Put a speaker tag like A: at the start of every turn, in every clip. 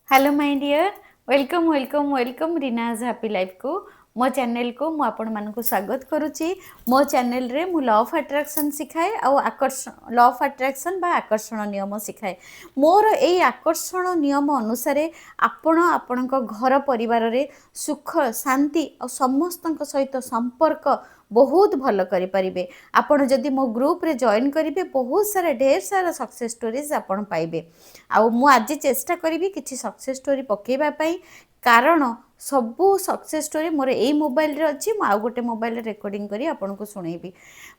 A: Hello my dear welcome welcome welcome रिनाज happy life को मो चैनल को मु आपण मानक स्वागत करुच्ची। मो चैनल रे मु लॉ ऑफ अट्रैक्शन सिखाए आउ आकर्षण लॉ ऑफ अट्रैक्शन बा आकर्षण नियम सिखाए। मोर एई आकर्षण नियम अनुसार आपण आपणक घर परिवार रे सुख शांति और समस्त सहित संपर्क बहुत भल करि परिबे। आपण जदि मो ग्रुप रे जॉइन करिवे बहुत सारा ढेर सारा सक्सेस स्टोरीज आपण पाइबे। आउ मु आज चेष्टा करी किसी सक्सेस स्टोरी पकेबा पई कारण सबू सक्सेस स्टोरी मोर एई मोबाइल रे अछि। मु आउ गोटे मोबाइल रे रिकॉर्डिंग करी आपन को सुनेबी।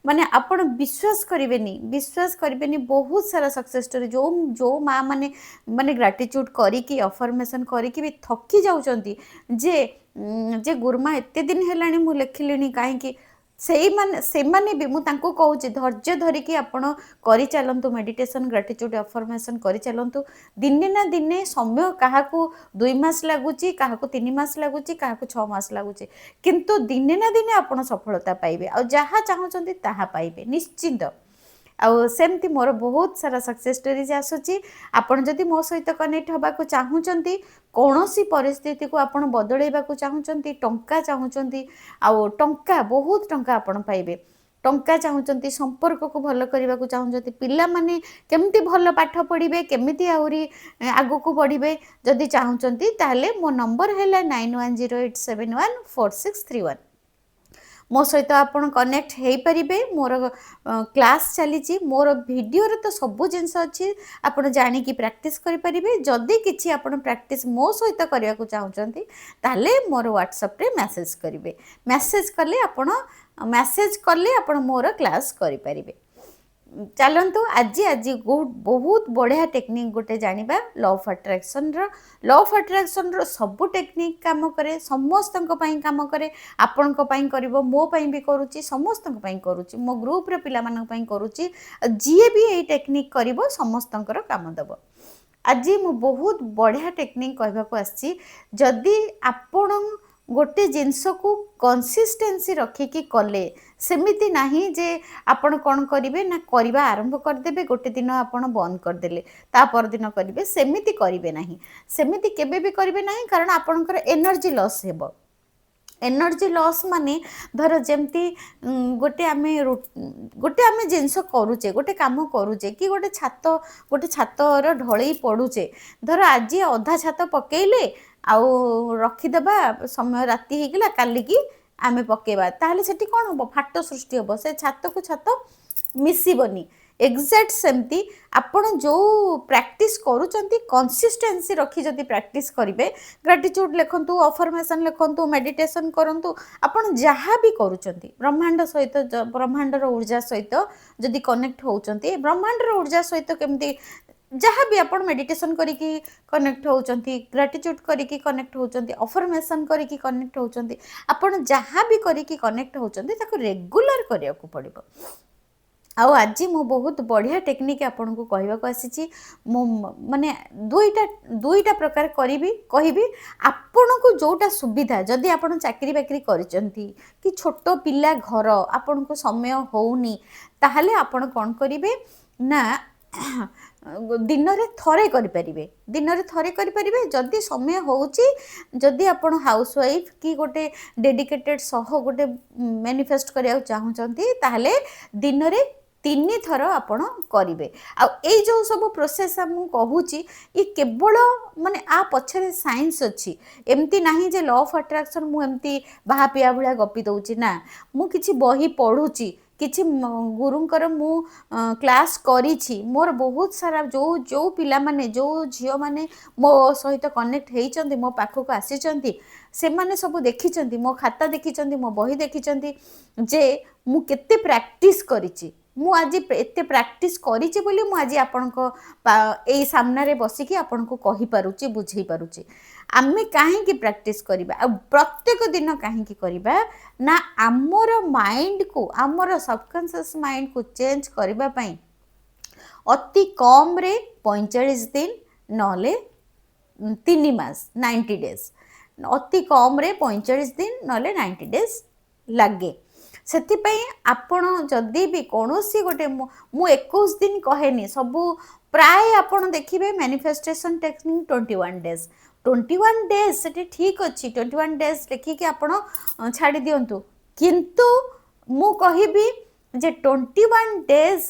A: माने आपण विश्वास करिवेनी बहुत सारा सक्सेस स्टोरी जो जो माँ माने माने ग्रेटिट्यूड करी कि अफर्मेशन करी कि भी थकी जाउचंती जे जे गुरुमा एते दिन हेलानी मु लेखिलिनी काहे कि से माने भी मु तांको कहूची धैर्य धरिकी आपण करी चलंतु मेडिटेशन ग्रेटिट्यूड अफर्मेशन करी चलंतु। दिने ना दिने समय काहाकू 2 मास लागुची काहाकू 3 मास लागुची काहाकू 6 मास लागुची किंतु दिने ना दिने आपण सफलता पाइबे और जहाँ चाहूचंती ताहा पाइबे निश्चिंत। आउ सेमती मोर बहुत सारा सक्सेस स्टोरीज आसुची। आपण जदि मो सहित कनेक्ट होबाकू चाहूचंती कौनसी परिस्थिति को आपण बदलैबाकू चाहूचंती टंका चाहूचंती आउ टंका बहुत टंका आपण पाइबे टंका चाहूचंती संपर्क को भल करने को चाहूचंती पिला माने केमती भल पाठ पढ़िबे केमती आउरी आगु को बढ़िबे जदि चाहूचंती ताहले मो नंबर हैला 9108714631। मो सहित आपण कनेक्ट हो पारे। मोर क्लास चली मोर वीडियो रे तो सबू जिनस अच्छी आपण जानिकी प्रैक्टिस करें। जदि किसी आपण प्रैक्टिस मो सहित करने को चाहते ताहले मोर व्हाट्सएप रे मैसेज करेंगे। मैसेज कले आपण मोर क्लास करें। चलतु आज आज बहुत बढ़िया टेक्निक गोटे जानिबा लॉ ऑफ अट्रैक्शन रो सबु टेक्निक काम करे समस्त काम करे आपण करिवो मो पई भी करूची समस्त करूची मो ग्रुप रे पिला मानक पई करूची जीए भी एई टेक्निक करिवो समस्त काम दबो। आज मु बहुत बढ़िया टेक्निक कहबा को आछि जदि आपण गोटे जिनस को कंसिस्टेंसी रखिकी कले सेमिति नहीं जे आपण कौन करिवे ना करवा आरंभ करदेबे गोटे दिन आपण बंद करदेले ता पर दिन करिवे सेमिति करिवे नहीं सेमिति केबे भी करिवे नहीं कारण आपणकर एनर्जी लॉस हेबो। एनर्जी लॉस माने धर जमती गोटे आमे जिनस करूचे गोटे काम करूचे कि गोटे छातर ढलई पड़ुचे धर आज अधा छात पकेइले आउ रखिदेबा समय राति होगला कालिकी आमे पकेबा ताहले सेठी कोन हो फाट सृष्टि हो से छात को छात मिसिबनी। एग्जैक्ट सेमती आपण जो प्रैक्टिस करूचंती कंसिस्टेंसी रखी जदि प्रैक्टिस करिवे ग्रेटिट्यूड लिखंतु अफर्मेशन लिखंतु मेडिटेशन करंतु आपण जहाँ भी करूचंती ब्रह्मांड सहित ब्रह्मांडर ऊर्जा सहित जदि कनेक्ट होउचंती ब्रह्मांडर ऊर्जा सहित केमती जहाँ भी आपण मेडिटेशन करिकी कनेक्ट होउचंती ग्रेटिट्यूड करिकी कनेक्ट होउचंती अफर्मेशन करिकी कनेक्ट होउचंती आपण जहाँ भी करिकी कनेक्ट होउचंती ताको रेगुलर करिया को पड़िबो। आउ आज मु बहुत बढ़िया टेक्निक आपन को कहबा को आसी मु माने दुईटा प्रकार करिवि कहिबि आपन को जोटा सुविधा जदि आपन चाकरी बाकरी करिसंती कि छोट पिला घर आपन को समय होउनी ताहले आपन कोन करिवे ना दिन रे थरे करि परिबे जदि समय होउची जदि आपण हाउस वाइफ कि गोटे डेडिकेटेड सह गोटे मैनिफेस्ट करिया चाहूचंती ताहले दिन रे 3 थर आपण करिवे। आ ए जो सब प्रोसेस हम कहूची ये केवल माने आ पछरे साइंस अछि एमती नाही जे लॉ ऑफ अट्रैक्शन मु एमती बाहा पिया भलिया गपी दउची ना मु किछि बही पढुची किछि गुरुंकर मु क्लास करिछि मोर बहुत सारा जो जो पिला माने जो झियो माने मो सहित कनेक्ट हेइचंती मो पाखो को आसीचंती से माने सब देखिचंती मो खाता देखिचंती मो बही देखिचंती जे मु केते प्रैक्टिस करिछि मु आज एते प्रैक्टिस करिछि बोली मु आज आपनको एई सामना रे बसिकी आपनको कहि पारुछि बुझेई पारुछि। आमे काहे की प्रैक्टिस करिबा प्रत्येक दिन काहे की करिबा ना आमर माइंड को आमर सबकॉन्शियस माइंड को चेंज करिबा पई अति कम रे 45 दिन नले 3 मास 90 डेज अति कम रे 45 दिन नले 90 डेज लागे ସେଥିପାଇଁ ଆପଣ ଯଦି ବି କୌଣସି ଗୋଟେ ମୁଁ 21 ଦିନ କହେନି, ସବୁ ପ୍ରାୟ ଆପଣ ଦେଖିବେ ମ୍ୟାନିଫେଷ୍ଟେସନ୍ ଟେକ୍ନିକ୍ 21 ଡେଜ୍। 21 ଡେଜ୍ ସେଠି ଠିକ୍ ଅଛି, 21 ଡେଜ୍ ଲେଖିକି ଆପଣ ଛାଡ଼ି ଦିଅନ୍ତୁ, କିନ୍ତୁ ମୁଁ କହିବି ଯେ 21 ଡେଜ୍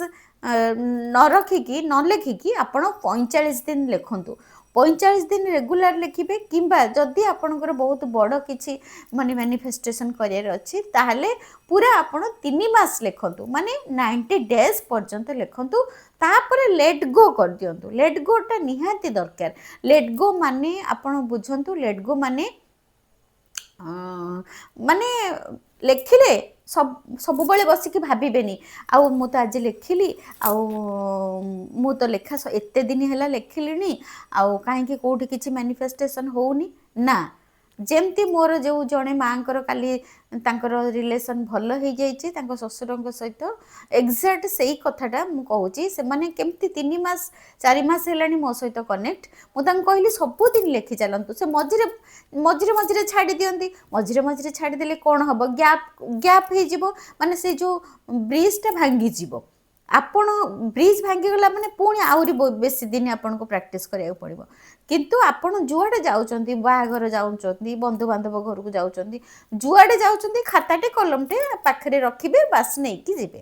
A: ନ ରଖିକି ନ ଲେଖିକି ଆପଣ 45 ଦିନ ଲେଖନ୍ତୁ। 45 ଦିନ ରେଗୁଲାର ଲେଖିବେ, କିମ୍ବା ଯଦି ଆପଣଙ୍କର ବହୁତ ବଡ଼ କିଛି ମାନେ ମ୍ୟାନିଫେଷ୍ଟେସନ୍ କରିବାର ଅଛି ତାହେଲେ ପୁରା ଆପଣ 3 ମାସ ଲେଖନ୍ତୁ, ମାନେ 90 ଡେଜ୍ ପର୍ଯ୍ୟନ୍ତ ଲେଖନ୍ତୁ, ତାପରେ ଲେଟ୍ ଗୋ କରିଦିଅନ୍ତୁ। ଲେଟ୍ ଗୋଟା ନିହାତି ଦରକାର। ଲେଟ୍ ଗୋ ମାନେ ଆପଣ ବୁଝନ୍ତୁ, ଲେଟ୍ ଗୋ ମାନେ ମାନେ ଲେଖିଲେ ସବୁବେଳେ ବସିକି ଭାବିବେନି ଆଉ ମୁଁ ତ ଆଜି ଲେଖିଲି, ଆଉ ମୁଁ ତ ଲେଖା ଏତେ ଦିନ ହେଲା ଲେଖିଲିଣି, ଆଉ କାହିଁକି କେଉଁଠି କିଛି ମ୍ୟାନିଫେଷ୍ଟେସନ୍ ହେଉନି। ନା, ଯେମିତି ମୋର ଯେଉଁ ଜଣେ ମାଆଙ୍କର କାଲି ତାଙ୍କର ରିଲେସନ୍ ଭଲ ହେଇଯାଇଛି ତାଙ୍କ ଶ୍ୱଶୁରଙ୍କ ସହିତ, ଏକ୍ଜାକ୍ଟ ସେଇ କଥାଟା ମୁଁ କହୁଛି। ସେମାନେ କେମିତି 3 ମାସ 4 ମାସ ହେଲାଣି ମୋ ସହିତ କନେକ୍ଟ। ମୁଁ ତାଙ୍କୁ କହିଲି ସବୁଦିନ ଲେଖି ଚାଲନ୍ତୁ। ସେ ମଝିରେ ମଝିରେ ଛାଡ଼ି ଦିଅନ୍ତି। ମଝିରେ ଛାଡ଼ିଦେଲେ କ'ଣ ହେବ, ଗ୍ୟାପ୍ ହେଇଯିବ, ମାନେ ସେ ଯେଉଁ ବ୍ରିଜ୍ଟା ଭାଙ୍ଗିଯିବ। ଆପଣ ବ୍ରିଜ୍ ଭାଙ୍ଗିଗଲା ମାନେ ପୁଣି ଆହୁରି ବେଶୀ ଦିନ ଆପଣଙ୍କୁ ପ୍ରାକ୍ଟିସ୍ କରିବାକୁ ପଡ଼ିବ। କିନ୍ତୁ ଆପଣ ଯୁଆଡ଼େ ଯାଉଛନ୍ତି, ବାହାଘର ଯାଉଛନ୍ତି, ବନ୍ଧୁବାନ୍ଧବ ଘରକୁ ଯାଉଛନ୍ତି, ଯୁଆଡ଼େ ଯାଉଛନ୍ତି ଖାତାଟେ କଲମଟେ ପାଖରେ ରଖିବେ, ବାସ୍ ନେଇକି ଯିବେ।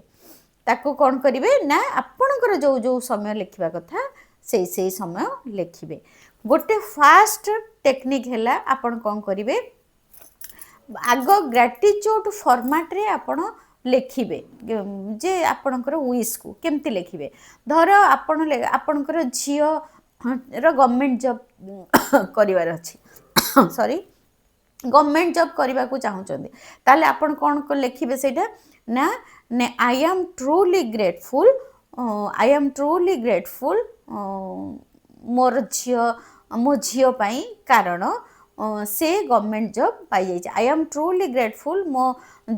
A: ତାକୁ କ'ଣ କରିବେ ନା ଆପଣଙ୍କର ଯେଉଁ ସମୟ ଲେଖିବା କଥା ସେଇ ସମୟ ଲେଖିବେ। ଗୋଟେ ଫାଷ୍ଟ ଟେକ୍ନିକ୍ ହେଲା, ଆପଣ କ'ଣ କରିବେ, ଆଗ ଗ୍ରାଟିଚ୍ୟୁଡ୍ ଫର୍ମାଟ୍ରେ ଆପଣ ଲେଖିବେ ଯେ ଆପଣଙ୍କର ୱିଶ୍କୁ କେମିତି ଲେଖିବେ। ଧର ଆପଣଙ୍କର ଝିଅର ଗଭର୍ଣ୍ଣମେଣ୍ଟ ଜବ୍ କରିବାର ଅଛି, ସରି, ଗଭର୍ଣ୍ଣମେଣ୍ଟ ଜବ୍ କରିବାକୁ ଚାହୁଁଛନ୍ତି, ତାହେଲେ ଆପଣ କ'ଣ ଲେଖିବେ ସେଇଟା ନା, I am truly grateful, I am truly grateful ମୋ ଝିଅ ପାଇଁ, କାରଣ ସେ ଗଭର୍ଣ୍ଣମେଣ୍ଟ ଜବ୍ ପାଇଯାଇଛି। ଆଇ ଆମ୍ ଟ୍ରୁଲି ଗ୍ରେଟଫୁଲ୍ ମୋ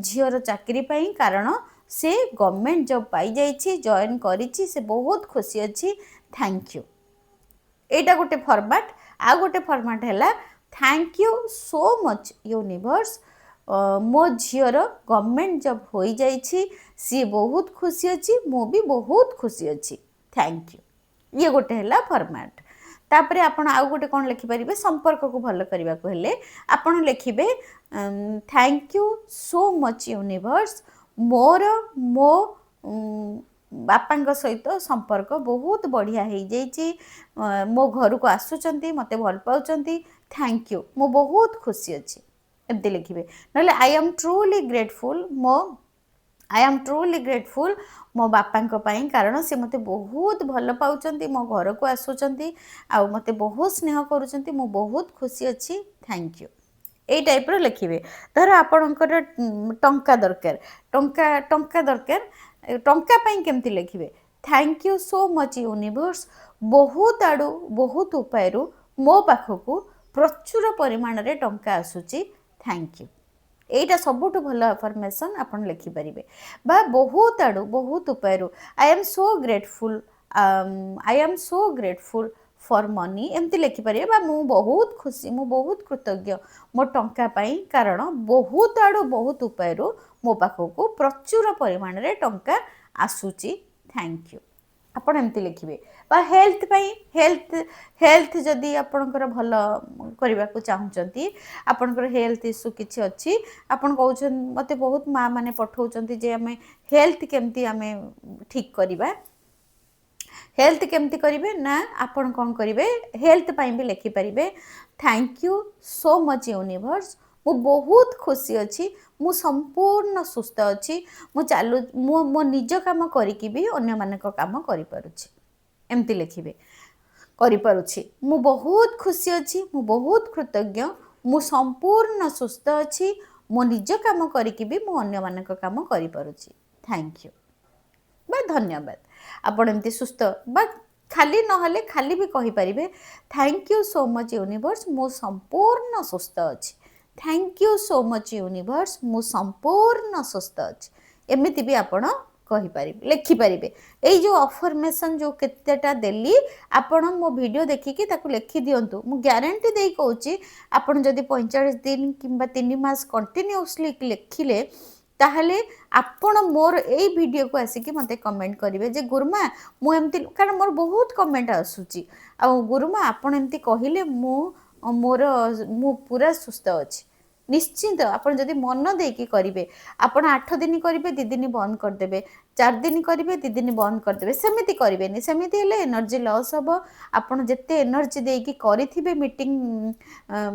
A: ଝିଅର ଚାକିରି ପାଇଁ, କାରଣ ସେ ଗଭର୍ଣ୍ଣମେଣ୍ଟ ଜବ୍ ପାଇଯାଇଛି, ଜଏନ୍ କରିଛି, ସେ ବହୁତ ଖୁସି ଅଛି, ଥ୍ୟାଙ୍କ ୟୁ। ଏଇଟା ଗୋଟେ ଫର୍ମାଟ୍। ଆଉ ଗୋଟେ ଫର୍ମାଟ୍ ହେଲା thank you so much universe, ମୋ ଝିଅର ଗଭର୍ଣ୍ଣମେଣ୍ଟ ଜବ୍ ହୋଇଯାଇଛି, ସିଏ ବହୁତ ଖୁସି ଅଛି, ମୁଁ ବି ବହୁତ ଖୁସି ଅଛି, ଥ୍ୟାଙ୍କ ୟୁ। ଇଏ ଗୋଟେ ହେଲା ଫର୍ମାଟ୍। ତାପରେ ଆପଣ ଆଉ ଗୋଟେ କ'ଣ ଲେଖିପାରିବେ, ସମ୍ପର୍କକୁ ଭଲ କରିବାକୁ ହେଲେ ଆପଣ ଲେଖିବେ thank you so much universe, ମୋର ମୋ ବାପାଙ୍କ ସହିତ ସମ୍ପର୍କ ବହୁତ ବଢ଼ିଆ ହେଇଯାଇଛି, ମୋ ଘରକୁ ଆସୁଛନ୍ତି, ମୋତେ ଭଲ ପାଉଛନ୍ତି, ଥ୍ୟାଙ୍କ ୟୁ, ମୁଁ ବହୁତ ଖୁସି ଅଛି, ଏମିତି ଲେଖିବେ। ନହେଲେ ଆଇ ଆମ୍ ଟ୍ରୁଲି ଗ୍ରେଟଫୁଲ୍ ମୋ ବାପାଙ୍କ ପାଇଁ, କାରଣ ସେ ମୋତେ ବହୁତ ଭଲ ପାଉଛନ୍ତି, ମୋ ଘରକୁ ଆସୁଛନ୍ତି, ଆଉ ମୋତେ ବହୁତ ସ୍ନେହ କରୁଛନ୍ତି, ମୁଁ ବହୁତ ଖୁସି ଅଛି, ଥ୍ୟାଙ୍କ ୟୁ। ଏଇ ଟାଇପ୍ର ଲେଖିବେ। ଧର ଆପଣଙ୍କର ଟଙ୍କା ଦରକାର, ଟଙ୍କା ପାଇଁ କେମିତି ଲେଖିବେ, thank you so much universe, ବହୁତ ଆଡ଼ୁ ବହୁତ ଉପାୟରୁ ମୋ ପାଖକୁ ପ୍ରଚୁର ପରିମାଣରେ ଟଙ୍କା ଆସୁଛି, ଥ୍ୟାଙ୍କ ୟୁ। ଏଇଟା ସବୁଠୁ ଭଲ ଆଫର୍ମେସନ୍ ଆପଣ ଲେଖିପାରିବେ। ବା ବହୁତ ଆଡ଼ୁ ବହୁତ ଉପାୟରୁ I am so grateful for money, ଏମିତି ଲେଖିପାରିବେ। ବା ମୁଁ ବହୁତ ଖୁସି, ମୁଁ ବହୁତ କୃତଜ୍ଞ ମୋ ଟଙ୍କା ପାଇଁ, କାରଣ ବହୁତ ଆଡ଼ୁ ବହୁତ ଉପାୟରୁ ମୋ ପାଖକୁ ପ୍ରଚୁର ପରିମାଣରେ ଟଙ୍କା ଆସୁଛି, ଥ୍ୟାଙ୍କ ୟୁ। ଆପଣ ଏମିତି ଲେଖିବେ। ବା ହେଲ୍ଥ ପାଇଁ, ହେଲ୍ଥ ଯଦି ଆପଣଙ୍କର ଭଲ କରିବାକୁ ଚାହୁଁଛନ୍ତି, ଆପଣଙ୍କର ହେଲ୍ଥ ଇସ୍ୟୁ କିଛି ଅଛି, ଆପଣ କହୁଛନ୍ତି, ମୋତେ ବହୁତ ମାଆ ମାନେ ପଠାଉଛନ୍ତି ଯେ ଆମେ ହେଲ୍ଥ କେମିତି ଆମେ ଠିକ୍ କରିବା। ହେଲ୍ଥ କେମିତି କରିବେ ନା, ଆପଣ କ'ଣ କରିବେ, ହେଲ୍ଥ ପାଇଁ ବି ଲେଖିପାରିବେ thank you so much universe, ମୁଁ ବହୁତ ଖୁସି ଅଛି, ମୁଁ ସମ୍ପୂର୍ଣ୍ଣ ସୁସ୍ଥ ଅଛି, ମୁଁ ମୋ ନିଜ କାମ କରିକି ବି ଅନ୍ୟମାନଙ୍କ କାମ କରିପାରୁଛି, ଏମିତି ଲେଖିବେ। କରିପାରୁଛି, ମୁଁ ବହୁତ ଖୁସି ଅଛି, ମୁଁ ବହୁତ କୃତଜ୍ଞ, ମୁଁ ସମ୍ପୂର୍ଣ୍ଣ ସୁସ୍ଥ ଅଛି, ମୋ ନିଜ କାମ କରିକି ବି ମୁଁ ଅନ୍ୟମାନଙ୍କ କାମ କରିପାରୁଛି, ଥ୍ୟାଙ୍କ ୟୁ ବା ଧନ୍ୟବାଦ। ଆପଣ ଏମିତି ସୁସ୍ଥ, ବା ଖାଲି ନହେଲେ ଖାଲି ବି କହିପାରିବେ thank you so much universe, ମୁଁ ସମ୍ପୂର୍ଣ୍ଣ ସୁସ୍ଥ ଅଛି, thank you so much universe, ମୁଁ ସମ୍ପୂର୍ଣ୍ଣ ସୁସ୍ଥ ଅଛି, ଏମିତି ବି ଆପଣ କହିପାରିବେ, ଲେଖିପାରିବେ। ଏଇ ଯେଉଁ ଆଫର୍ମେସନ୍ ଯେଉଁ କେତେଟା ଦେଲି, ଆପଣ ମୋ ଭିଡ଼ିଓ ଦେଖିକି ତାକୁ ଲେଖିଦିଅନ୍ତୁ। ମୁଁ ଗ୍ୟାରେଣ୍ଟି ଦେଇ କହୁଛି, ଆପଣ ଯଦି 45 ଦିନ କିମ୍ବା 3 ମାସ କଣ୍ଟିନ୍ୟୁଅସଲି ଲେଖିଲେ, ताहले आपण मोर एई वीडियो को आसिक मते कमेंट करेंगे जे गुरुमा मु एमती, कारण मोर बहुत कमेंट आसूची आ गुरुमा आपण एमती कहिले मोर मु पूरा सुस्थ अच्छी। निश्चिंत आपण जदि मन देकी करेंगे, आपण 8 दिन करेंगे 2 दिन बंद करदेवे, 4 दिन करेंगे 2 दिन बंद करदेवे, सेमिति करेंगे। सेमिति हेले एनर्जी लॉस हम। आपण जेते एनर्जी देकी करिथिबे मीटिंग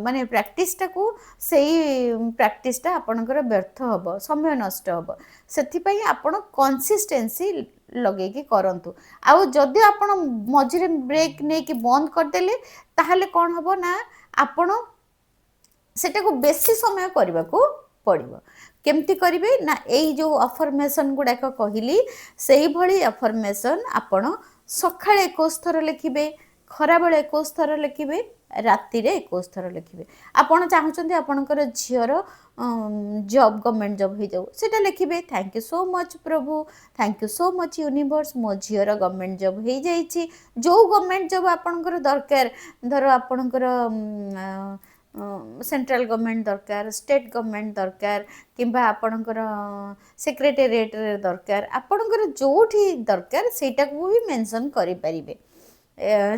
A: माने प्रैक्टिस टाकू, सेई प्रैक्टिस टा आपणकर व्यर्थ हम, समय नष्ट हम। सेथिपई आपण कंसिस्टेंसी लगेकी करंतु। आउ जदि आपण मझिरे ब्रेक नेकी बंद करदेले ताहले कोन हबो ना, आपण सेटा को बेसी समय करबा को पड़िबो। केमती करिवे ना, एई जो अफर्मेशन गुडाक कहिली सेही भली अफर्मेशन आपण सकाळे 21 थर लिखिबे, खराबेले 21 थर लिखिबे, राति रे 21 थर लिखिबे। आपण चाहुचंती आपणकर झियर जॉब गवर्नमेंट जॉब हो जाऊ, सेटा लिखिबे थैंक यू सो मच प्रभु, thank you so much universe, मो झियर गवर्नमेंट जॉब हो जाइछि। जो गवर्नमेंट जॉब आपणकर दरकार, धर आपणकर सेंट्रल गवर्नमेंट दरकार, स्टेट गवर्नमेंट दरकार, किंबा आपणकर सेक्रेटेरिएट रे दरकार, आपणकर जोठी दरकार सेटा को भी मेंशन करि परिबे।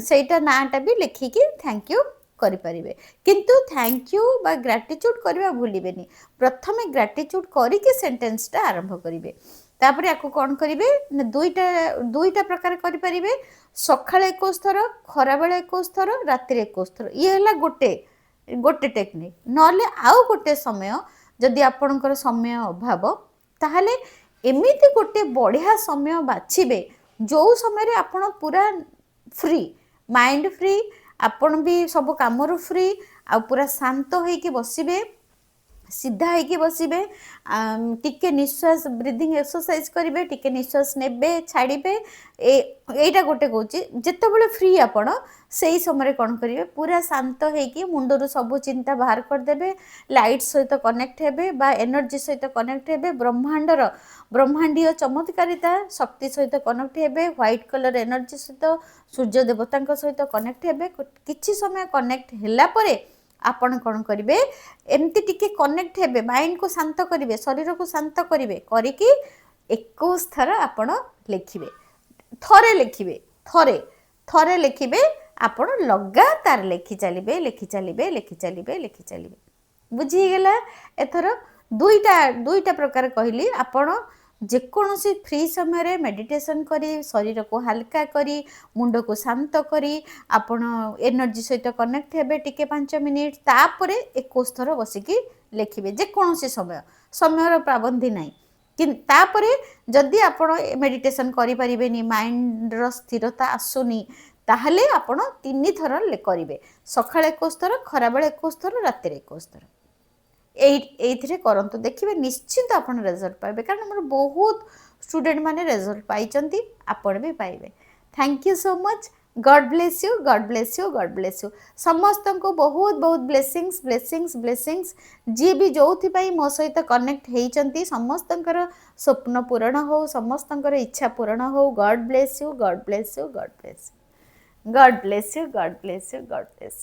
A: सेटा नाटा भी लिखिकी थैंक यू करि परिबे। किंतु थैंक यू बा ग्रेटिट्यूड करबा भूलिबेनी। प्रथमे ग्रेटिट्यूड करिके सेंटेंस टा आरंभ करिवे। तापर याको कोन करिवे, दुईटा प्रकार करि परिबे। सकाळे 21 थर, खराबेले 21 थर, राति रे 21 थर। ये हला गोटे टेक्निक। नले आउ गोटे समय जदि आपणकर समय अभाव, ताहले एमिति गोटे बढ़िया समय बाछिबे जो समय रे आपण पूरा फ्री माइंड, फ्री आपण भी सब कामरू फ्री, आ पूरा शांत होइके बसिबे, सीधा होइके बसिबे। टिके निश्वास ब्रीदिंग एक्सरसाइज करिवे, टिके निश्वास नेबे छाड़िबे। एटा गोटे कहूँ जिते फ्री आपण से समय कौन करेंगे, पूरा शांत होइकी मुंडरू सब चिंता बाहर करदेवे, लाइट सहित कनेक्ट हेबे बा एनर्जी सहित कनेक्ट हेबे, ब्रह्मांडर ब्रह्मांडीय चमत्कारिता शक्ति सहित कनेक्ट हेबे, व्हाइट कलर एनर्जी सहित सूर्य देवता सहित कनेक्ट हेबे। किछि समय कनेक्ट होला परे आपण कौन करेंगे, एमती टिके कनेक्ट हेबे, माइंड को शांत करेंगे, शरीर को शांत करेंगे, करिकी 21 थर आपण लिखिबे। थरे लिखिबे, थरे लिखिबे, आपण लगातार लिखि चलिबे। बुझीगला एथर दुईटा प्रकार कहली। आपण जेकोसी फ्री समय मेडिटेशन करी, शरीर को हल्का करी, मुंड को शांत करी, आपण एनर्जी सहित कनेक्ट हेबे टिके 5 मिनिट, तापरे 21 थर बसिकी लिखिबे। जेकोसी समयर पाबंदी नाही। तापरे जदि आपण मेडिटेशन करि परिबेनी, माइंड रो स्थिरता आसुनी, ताहले आपण 3 थर करिवे। सकाळे 21 थर, खराबेले 21 थर, राति रे 21 थर। एइथिरे करंतु, देखिबे निश्चित आपण रिजल्ट पाइबे, कारण हमर बहुत स्टूडेंट माने रिजल्ट पाइचंती, आपण भी पाइबे। Thank you so much. God bless you, God bless you, God bless you. समस्त को बहुत बहुत ब्लेसिंग्स ब्लेसिंग्स ब्लेसिंग्स। जी भी जोथि मो सहित कनेक्ट होइचंती, समस्तंकर स्वप्न पूरण हो, समस्तंकर इच्छा पूरण हो। God bless you, God bless you, God bless you, God bless you, God bless you, God bless you.